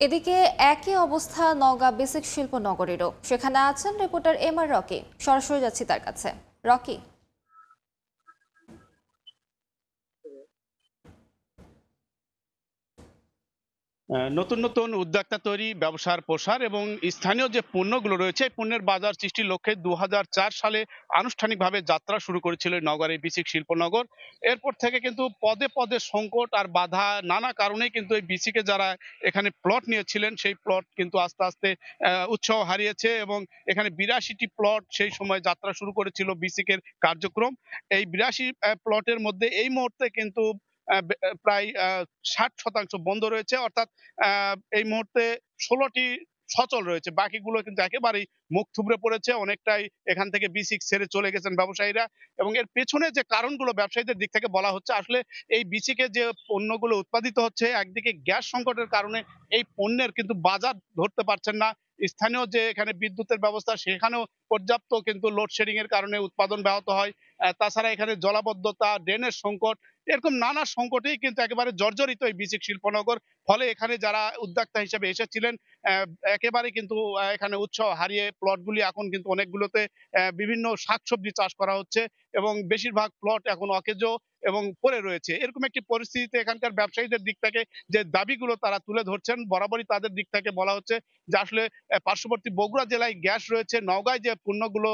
এদিকে একই অবস্থা নওগাঁ বেসিক শিল্প নগরীরও। সেখানে আছেন রিপোর্টার এম আর রকি। সরাসরি যাচ্ছি তার কাছে। রকি, নতুন নতুন উদ্যোক্তা তৈরি, ব্যবসার প্রসার এবং স্থানীয় যে পণ্যগুলো রয়েছে এই পণ্যের বাজার সৃষ্টির লক্ষ্যে ২০০৪ সালে আনুষ্ঠানিকভাবে যাত্রা শুরু করেছিল এই নগরের বিসিক শিল্পনগর। এরপর থেকে কিন্তু পদে পদে সংকট আর বাধা নানা কারণেই কিন্তু এই বিসিকে যারা এখানে প্লট নিয়েছিলেন সেই প্লট কিন্তু আস্তে আস্তে উৎসাহ হারিয়েছে এবং এখানে ৮২টি প্লট সেই সময় যাত্রা শুরু করেছিল বিসিকের কার্যক্রম। এই ৮২ প্লটের মধ্যে এই মুহূর্তে কিন্তু প্রায় ৬০% বন্ধ রয়েছে, অর্থাৎ এই মুহূর্তে ১৬টি সচল রয়েছে, বাকিগুলো কিন্তু একেবারেই মুখ থুবড়ে পড়েছে। অনেকটাই এখান থেকে বিসিক ছেড়ে চলে গেছেন ব্যবসায়ীরা। এবং এর পেছনে যে কারণগুলো ব্যবসায়ীদের দিক থেকে বলা হচ্ছে, আসলে এই বিসিকে যে পণ্যগুলো উৎপাদিত হচ্ছে, একদিকে গ্যাস সংকটের কারণে এই পণ্যের কিন্তু বাজার ধরতে পারছেন না। স্থানীয় যে এখানে বিদ্যুতের ব্যবস্থা সেখানেও পর্যাপ্ত কিন্তু লোডশেডিং এর কারণে উৎপাদন ব্যাহত হয়। তাছাড়া এখানে জলাবদ্ধতা, ড্রেনের সংকট, এরকম নানা সংকটেই কিন্তু একেবারে জর্জরিত এই বিসিক শিল্পনগর। ফলে এখানে যারা উদ্যোক্তা হিসেবে এসেছিলেন আহ, একেবারে কিন্তু এখানে উৎসাহ হারিয়ে প্লটগুলি এখন কিন্তু অনেকগুলোতে বিভিন্ন শাকসবজি চাষ করা হচ্ছে এবং বেশিরভাগ প্লট এখন অকেজো এবং পড়ে রয়েছে। এরকম একটি পরিস্থিতিতে এখানকার ব্যবসায়ীদের দিক থেকে যে দাবিগুলো তারা তুলে ধরছেন, বরাবরই তাদের দিক থেকে বলা হচ্ছে যে আসলে পার্শ্ববর্তী বগুড়া জেলায় গ্যাস রয়েছে, নওগাঁয় যে পণ্যগুলো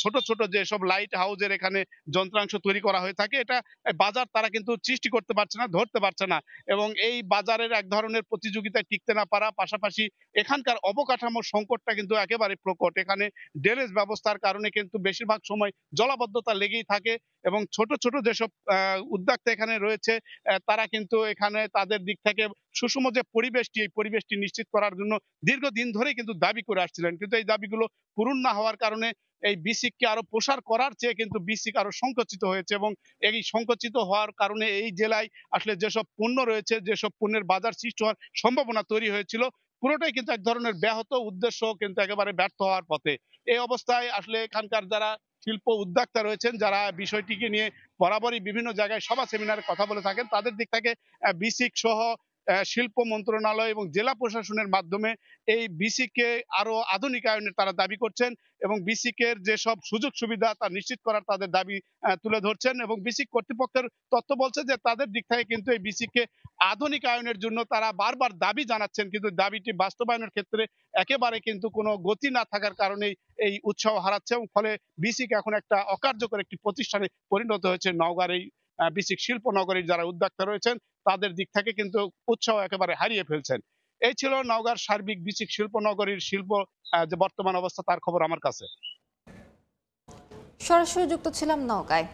ছোট ছোট যেসব লাইট হাউজের এখানে যন্ত্রাংশ তৈরি করা হয়ে থাকে, এটা বাজার তারা কিন্তু সৃষ্টি করতে পারছে না, ধরতে পারছে না। এবং এই বাজারের এক ধরনের প্রতিযোগিতায় টিকতে না পারা, পাশাপাশি এখানকার অবকাঠামোর সংকটটা কিন্তু একেবারে প্রকট। এখানে ড্রেনেজ ব্যবস্থার কারণে কিন্তু বেশিরভাগ সময় জলাবদ্ধতা লেগেই থাকে এবং ছোট ছোট যেসব উদ্যোক্তা এখানে রয়েছে তারা কিন্তু এখানে তাদের দিক থেকে সুষম যে পরিবেশটি, এই পরিবেশটি নিশ্চিত করার জন্য দীর্ঘদিন ধরেই কিন্তু দাবি করে আসছিলেন, কিন্তু এই দাবিগুলো পূরণ না হওয়ার কারণে এই বিসিককে আরো প্রসার করার চেয়ে কিন্তু বিসিক আরো সংকুচিত হয়েছে। এবং এই সংকুচিত হওয়ার কারণে এই জেলায় আসলে যেসব পণ্য রয়েছে, যেসব পণ্যের বাজার সৃষ্টি হওয়ার সম্ভাবনা তৈরি হয়েছিল, পুরোটাই কিন্তু এক ধরনের ব্যাহত, উদ্দেশ্য কিন্তু একেবারে ব্যর্থ হওয়ার পথে। এই অবস্থায় আসলে এখানকার যারা শিল্প উদ্যোক্তা রয়েছেন, যারা বিষয়টিকে নিয়ে বরাবরই বিভিন্ন জায়গায় সভা সেমিনারে কথা বলে থাকেন, তাদের দিক থেকে বিসিক সহ শিল্প মন্ত্রণালয় এবং জেলা প্রশাসনের মাধ্যমে এই বিসিকে আরো আধুনিকায়নের তারা দাবি করছেন এবং বিসিকের যেসব সুযোগ সুবিধা তা নিশ্চিত করার তাদের দাবি তুলে ধরছেন। এবং বিসিক কর্তৃপক্ষের তথ্য বলছে যে তাদের দিক থেকে কিন্তু এই বিসিকে আধুনিকায়নের জন্য তারা বারবার দাবি জানাচ্ছেন, কিন্তু দাবিটি বাস্তবায়নের ক্ষেত্রে একেবারে কিন্তু কোনো গতি না থাকার কারণেই এই উৎসাহ হারাচ্ছে এবং ফলে বিসিক এখন একটা অকার্যকর একটি প্রতিষ্ঠানে পরিণত হয়েছে। নওগাঁর এই বিসিক শিল্প নগরীর যারা উদ্যোক্তা রয়েছেন তাদের দিক থেকে কিন্তু উৎসাহ একেবারে হারিয়ে ফেলছেন। এই ছিল নওগাঁর সার্বিক বিসিক শিল্প নগরীর শিল্প যে বর্তমান অবস্থা তার খবর আমার কাছে। সরাসরি যুক্ত ছিলাম নওগাঁয়।